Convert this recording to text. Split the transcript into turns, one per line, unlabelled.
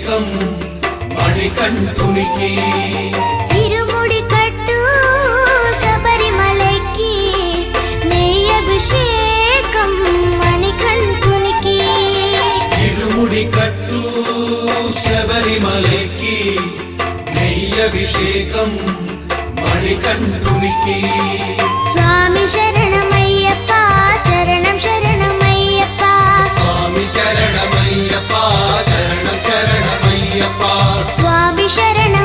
నెయ్యభిషేకం మణికంఠునికి
తిరుముడి కట్టు శబరిమలకి నెయ్యభిషేకం మణికంఠునికి
తిరుముడి కట్టు శబరిమలకి నెయ్యభిషేకం మణికంఠునికి
స్వామి శరణమయ్యప్ప శరణం శరణమయ్యప్ప
స్వామి శరణమయ్యప్ప శరణం శరణమయ్యప్ప
స్వామి శరణ